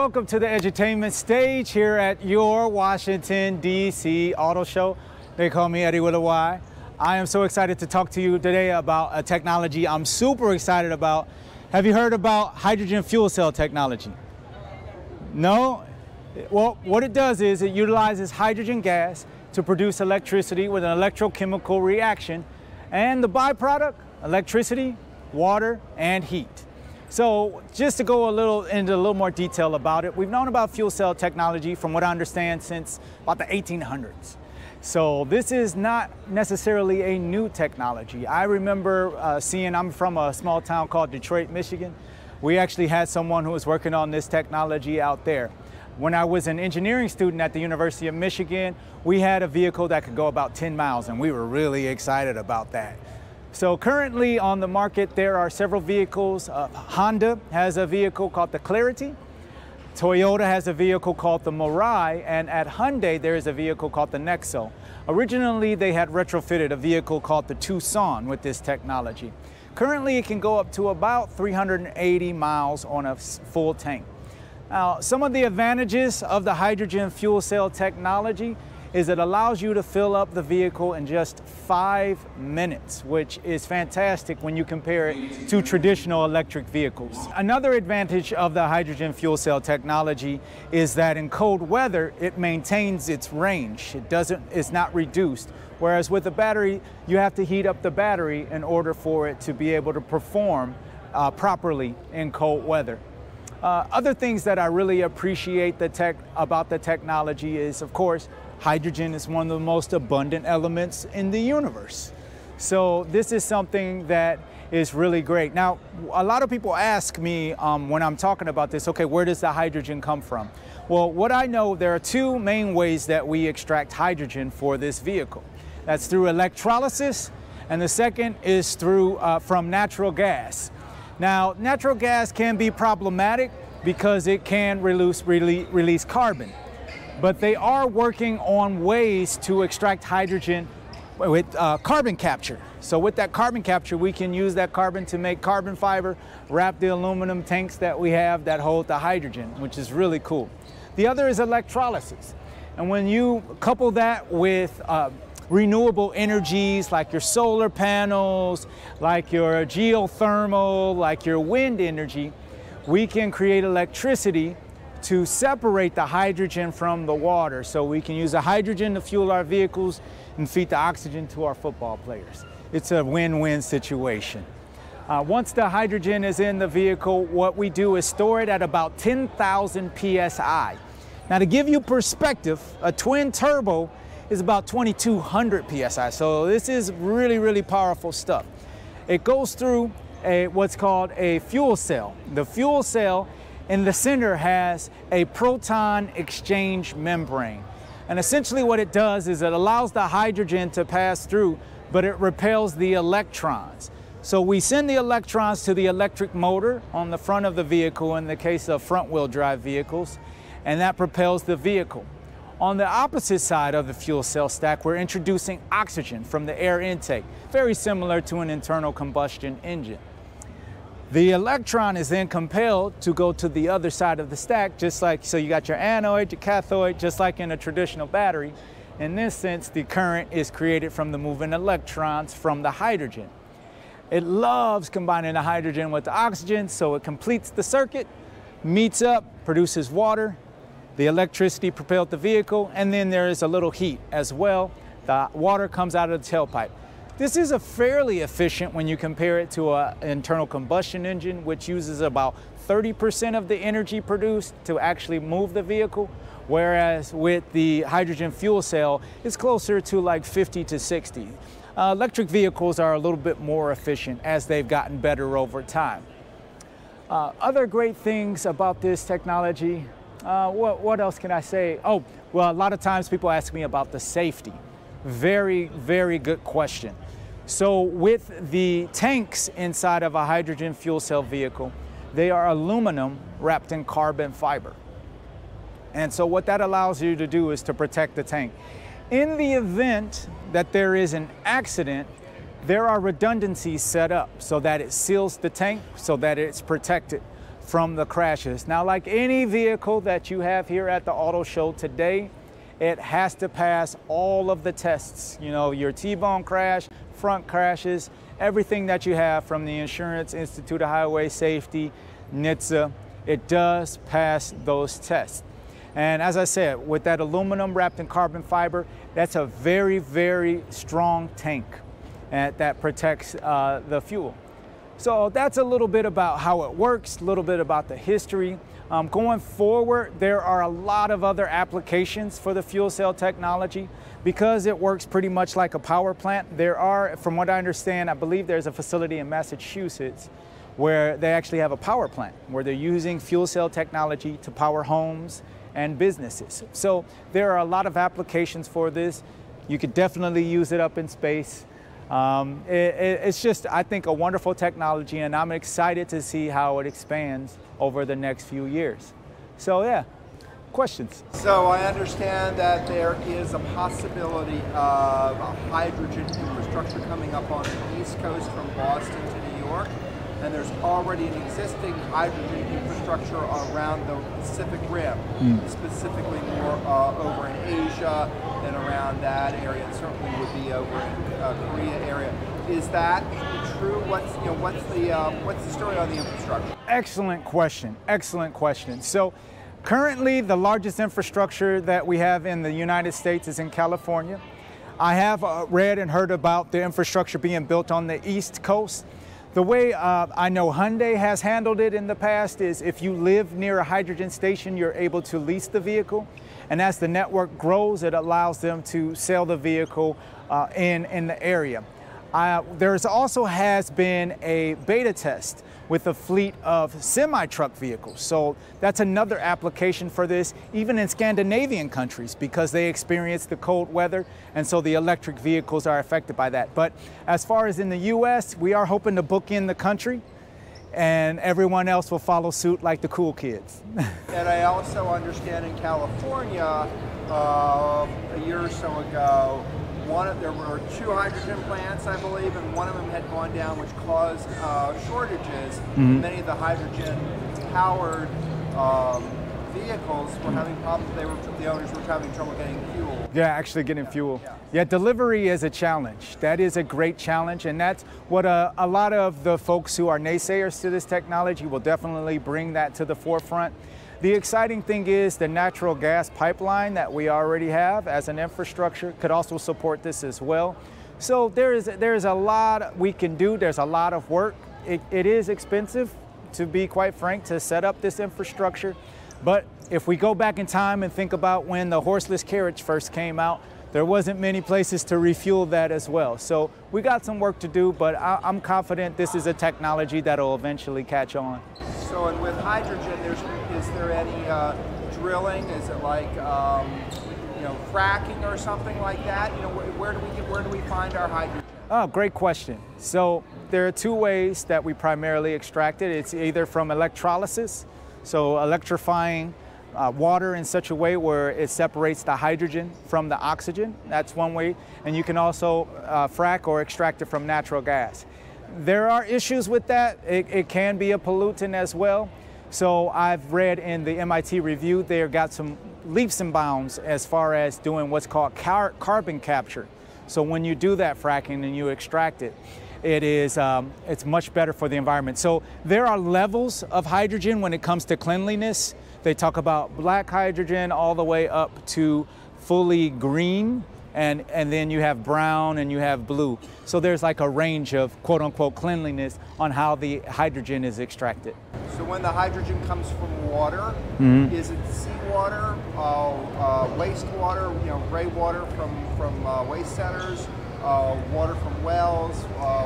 welcome to the edutainment stage here at your Washington, D.C. Auto Show. They call me Eddie with a Y. I am so excited to talk to you today about a technology I'm super excited about. Have you heard about hydrogen fuel cell technology? No? Well, what it does is it utilizes hydrogen gas to produce electricity with an electrochemical reaction, and the byproduct, electricity, water, and heat. So just to go into a little more detail about it, we've known about fuel cell technology from what I understand since about the 1800s. So this is not necessarily a new technology. I remember I'm from a small town called Detroit, Michigan. We actually had someone who was working on this technology out there. When I was an engineering student at the University of Michigan, we had a vehicle that could go about 10 miles, and we were really excited about that. So currently on the market, there are several vehicles. Honda has a vehicle called the Clarity. Toyota has a vehicle called the Mirai, and at Hyundai, there is a vehicle called the Nexo. Originally, they had retrofitted a vehicle called the Tucson with this technology. Currently, it can go up to about 380 miles on a full tank. Now, some of the advantages of the hydrogen fuel cell technology is it allows you to fill up the vehicle in just 5 minutes, which is fantastic when you compare it to traditional electric vehicles. Another advantage of the hydrogen fuel cell technology is that in cold weather, it maintains its range. It's not reduced. Whereas with the battery, you have to heat up the battery in order for it to be able to perform properly in cold weather. Other things that I really appreciate about the technology is, of course, hydrogen is one of the most abundant elements in the universe. So this is something that is really great. Now, a lot of people ask me when I'm talking about this, okay, where does the hydrogen come from? Well, what I know, there are two main ways that we extract hydrogen for this vehicle. That's through electrolysis, and the second is from natural gas. Now, natural gas can be problematic because it can release carbon. But they are working on ways to extract hydrogen with carbon capture. So with that carbon capture, we can use that carbon to make carbon fiber, wrap the aluminum tanks that we have that hold the hydrogen, which is really cool. The other is electrolysis. And when you couple that with renewable energies like your solar panels, like your geothermal, like your wind energy, we can create electricity to separate the hydrogen from the water. So we can use the hydrogen to fuel our vehicles and feed the oxygen to our football players. It's a win-win situation. Once the hydrogen is in the vehicle, what we do is store it at about 10,000 PSI. Now, to give you perspective, a twin turbo is about 2,200 PSI. So this is really, really powerful stuff. It goes through what's called a fuel cell. The fuel cell in the center has a proton exchange membrane. And essentially what it does is it allows the hydrogen to pass through, but it repels the electrons. So we send the electrons to the electric motor on the front of the vehicle in the case of front-wheel drive vehicles, and that propels the vehicle. On the opposite side of the fuel cell stack, we're introducing oxygen from the air intake, very similar to an internal combustion engine. The electron is then compelled to go to the other side of the stack, so you got your anode, your cathode, just like in a traditional battery. In this sense, the current is created from the moving electrons from the hydrogen. It loves combining the hydrogen with the oxygen, so it completes the circuit, meets up, produces water, the electricity propelled the vehicle, and then there is a little heat as well. The water comes out of the tailpipe. This is fairly efficient when you compare it to an internal combustion engine, which uses about 30% of the energy produced to actually move the vehicle, whereas with the hydrogen fuel cell, it's closer to like 50 to 60. Electric vehicles are a little bit more efficient as they've gotten better over time. Other great things about this technology, what else can I say? Oh, well, a lot of times people ask me about the safety. Very, very good question. So with the tanks inside of a hydrogen fuel cell vehicle, they are aluminum wrapped in carbon fiber. And so what that allows you to do is to protect the tank. In the event that there is an accident, there are redundancies set up so that it seals the tank so that it's protected from the crashes. Now, like any vehicle that you have here at the auto show today, it has to pass all of the tests. You know, your T-bone crash, front crashes, everything that you have from the Insurance Institute of Highway Safety, NHTSA, it does pass those tests. And as I said, with that aluminum wrapped in carbon fiber, that's a very, very strong tank that protects the fuel. So that's a little bit about how it works, a little bit about the history. Going forward, there are a lot of other applications for the fuel cell technology because it works pretty much like a power plant. There are, from what I understand, I believe there's a facility in Massachusetts where they actually have a power plant where they're using fuel cell technology to power homes and businesses. So there are a lot of applications for this. You could definitely use it up in space. It's just, I think, a wonderful technology, and I'm excited to see how it expands over the next few years. So yeah, questions? So I understand that there is a possibility of a hydrogen infrastructure coming up on the East Coast from Boston to New York, and there's already an existing hydrogen infrastructure around the Pacific Rim, specifically more over in Asia and around that area, and certainly would be over in Korea area. Is that true? What's the story on the infrastructure? Excellent question. Excellent question. So currently, the largest infrastructure that we have in the United States is in California. I have read and heard about the infrastructure being built on the East Coast. The way I know Hyundai has handled it in the past is if you live near a hydrogen station, you're able to lease the vehicle. And as the network grows, it allows them to sell the vehicle in the area. There's also has been a beta test with a fleet of semi-truck vehicles. So that's another application for this, even in Scandinavian countries, because they experience the cold weather, and so the electric vehicles are affected by that. But as far as in the US, we are hoping to book in the country, and everyone else will follow suit like the cool kids. And I also understand in California, a year or so ago, there were 2 hydrogen plants, I believe, and one of them had gone down, which caused shortages. Many of the hydrogen-powered vehicles were having problems. The owners were having trouble getting fuel. Yeah, actually getting fuel. Yeah, delivery is a challenge. That is a great challenge, and that's what a lot of the folks who are naysayers to this technology will definitely bring that to the forefront. The exciting thing is the natural gas pipeline that we already have as an infrastructure could also support this as well. So there is a lot we can do. There's a lot of work. It is expensive, to be quite frank, to set up this infrastructure. But if we go back in time and think about when the horseless carriage first came out, there wasn't many places to refuel that as well. So we got some work to do, but I'm confident this is a technology that'll eventually catch on. So, and with hydrogen, is there any drilling? Is it like fracking or something like that? Where do we find our hydrogen? Oh, great question. So there are 2 ways that we primarily extract it. It's either from electrolysis, so electrifying water in such a way where it separates the hydrogen from the oxygen. That's one way. And you can also frack or extract it from natural gas. There are issues with that. It can be a pollutant as well. So I've read in the MIT review, they've got some leaps and bounds as far as doing what's called carbon capture. So when you do that fracking and you extract it, it's much better for the environment. So there are levels of hydrogen when it comes to cleanliness. They talk about black hydrogen all the way up to fully green, and then you have brown and you have blue. So there's like a range of quote unquote cleanliness on how the hydrogen is extracted. So when the hydrogen comes from water, is it seawater, wastewater, gray water from waste centers, water from wells,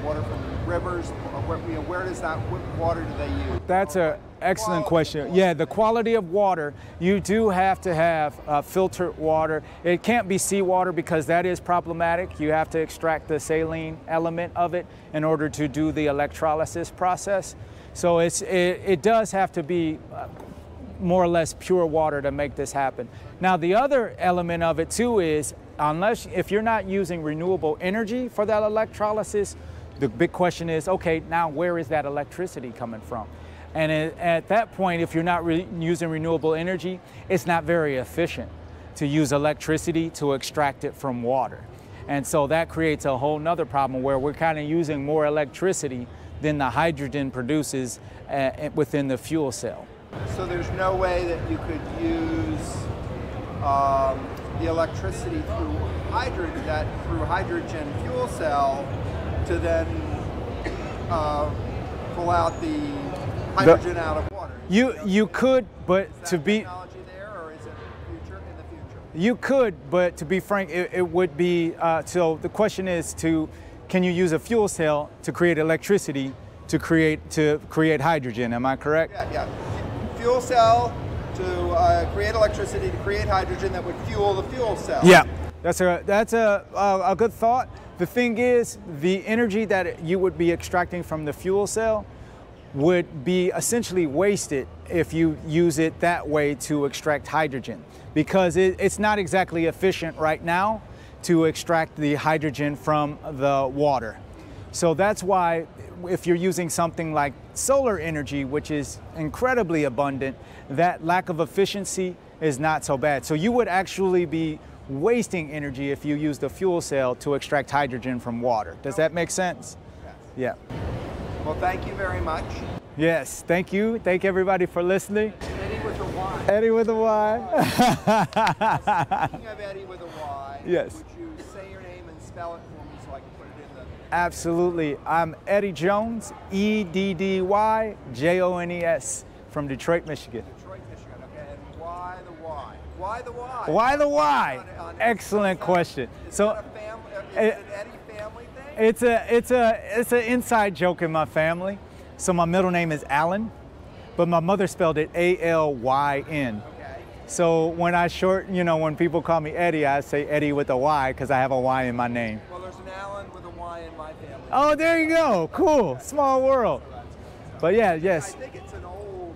water from rivers? Where does what water do they use? That's an excellent question. Yeah, the quality of water, you do have to have filtered water. It can't be seawater because that is problematic. You have to extract the saline element of it in order to do the electrolysis process. So it does have to be more or less pure water to make this happen. Now the other element of it too is, if you're not using renewable energy for that electrolysis, the big question is, okay, now where is that electricity coming from? And at that point, if you're not using renewable energy, it's not very efficient to use electricity to extract it from water. And so that creates a whole nother problem where we're kind of using more electricity than the hydrogen produces within the fuel cell. So there's no way that you could use the electricity through hydrogen fuel cell to then pull out the hydrogen out of water. You could, but to be technology there, or is it in the future? You could, but to be frank, it would be. So the question is, can you use a fuel cell to create electricity to create hydrogen? Am I correct? Yeah. Fuel cell to create electricity to create hydrogen that would fuel the fuel cell. Yeah, that's a good thought. The thing is, the energy that you would be extracting from the fuel cell would be essentially wasted if you use it that way to extract hydrogen, because it's not exactly efficient right now to extract the hydrogen from the water. So that's why if you're using something like solar energy, which is incredibly abundant, that lack of efficiency is not so bad. So you would actually be wasting energy if you use the fuel cell to extract hydrogen from water. Does that make sense? Yes. Yeah. Well, thank you very much. Yes, thank you. Thank everybody for listening. Eddie with a Y. Eddie with a Y. Speaking of Eddie with a Y, yes. Would you say your name and spell it for me so I can put it in the... Absolutely. I'm Eddie Jones, EDDY-JONES from Detroit, Michigan. Detroit, Michigan. Okay, and why the Y? Why the Y? Why the Y? Excellent question. Is it an Eddie family thing? It's an inside joke in my family. So my middle name is Allen, but my mother spelled it A-L-Y-N. Okay. So when when people call me Eddie, I say Eddie with a Y because I have a Y in my name. Well, there's an Allen with a Y in my family. Oh, there you go. Cool. Small world. But yeah, yes. I think it's an old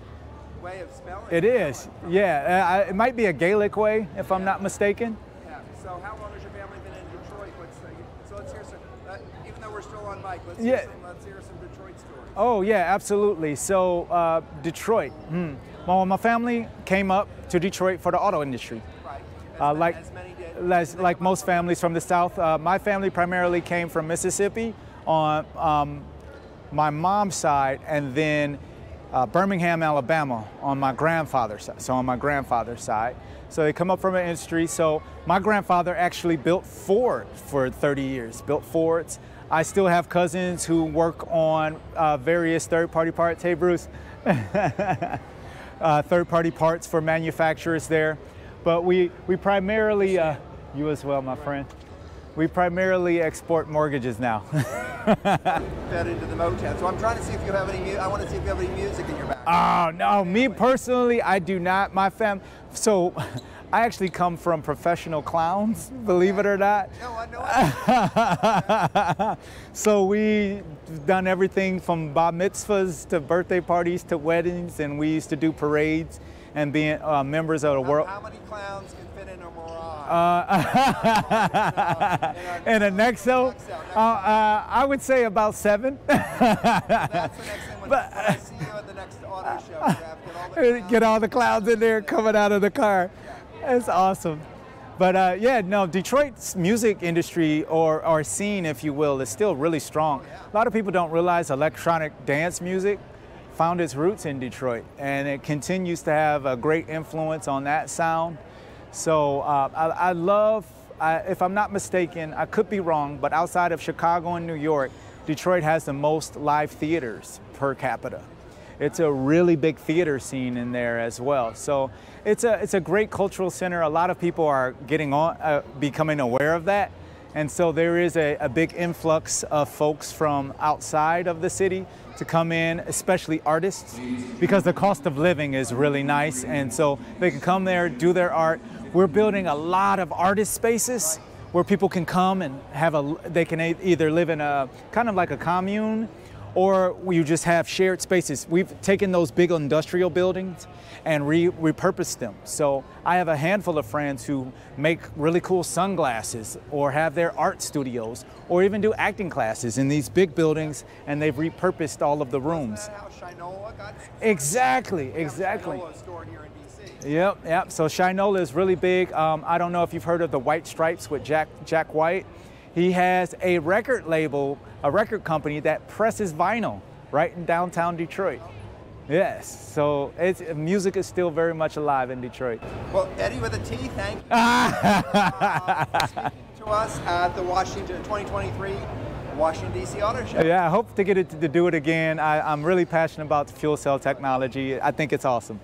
way of spelling It is. Yeah. It might be a Gaelic way, if I'm not mistaken. Yeah. So how long has your family been in Detroit? So let's hear some, even though we're still on mic, let's hear some Detroit stories. Oh, yeah, absolutely. So Detroit. Well, my family came up to Detroit for the auto industry. Right. As many did. Like most families from the South. My family primarily came from Mississippi on my mom's side, and then Birmingham, Alabama on my grandfather's side. So So they come up from an industry. So my grandfather actually built Ford for 30 years, built Fords. I still have cousins who work on various third-party parts. Hey, Bruce. Third-party parts for manufacturers there. But we primarily, you as well, my friend. We primarily export mortgages now. Fed into the Motown. So I'm trying to see if you have any. I want to see if you have any music in your background. Oh no, me personally, I do not. My so I actually come from professional clowns, believe it or not. No, I know. So we've done everything from bar mitzvahs to birthday parties to weddings, and we used to do parades and being members of the world. How many clowns can fit in a mirage? In a Nexo? I would say about 7. That's the next thing. When I see you at the next auto show, get all the clowns in there coming out of the car. That's awesome. But yeah, no, Detroit's music industry or scene, if you will, is still really strong. A lot of people don't realize electronic dance music found its roots in Detroit, and it continues to have a great influence on that sound. So I love, if I'm not mistaken, I could be wrong, but outside of Chicago and New York, Detroit has the most live theaters per capita. It's a really big theater scene in there as well. So it's a great cultural center. A lot of people are becoming aware of that. And so there is a big influx of folks from outside of the city to come in, especially artists, because the cost of living is really nice. And so they can come there, do their art. We're building a lot of artist spaces where people can come and they can either live in a kind of like a commune, or you just have shared spaces. We've taken those big industrial buildings and repurposed them. So I have a handful of friends who make really cool sunglasses or have their art studios or even do acting classes in these big buildings, and they've repurposed all of the rooms. Isn't that how Shinola got started? Exactly. Shinola is stored here in DC. Yep. So Shinola is really big. I don't know if you've heard of the White Stripes with Jack White. He has a record label, a record company that presses vinyl right in downtown Detroit. Yes, so music is still very much alive in Detroit. Well, Eddie with a T, thank you for speaking to us at the 2023 Washington, D.C. Auto Show. Yeah, I hope to get it to do it again. I'm really passionate about the fuel cell technology. I think it's awesome.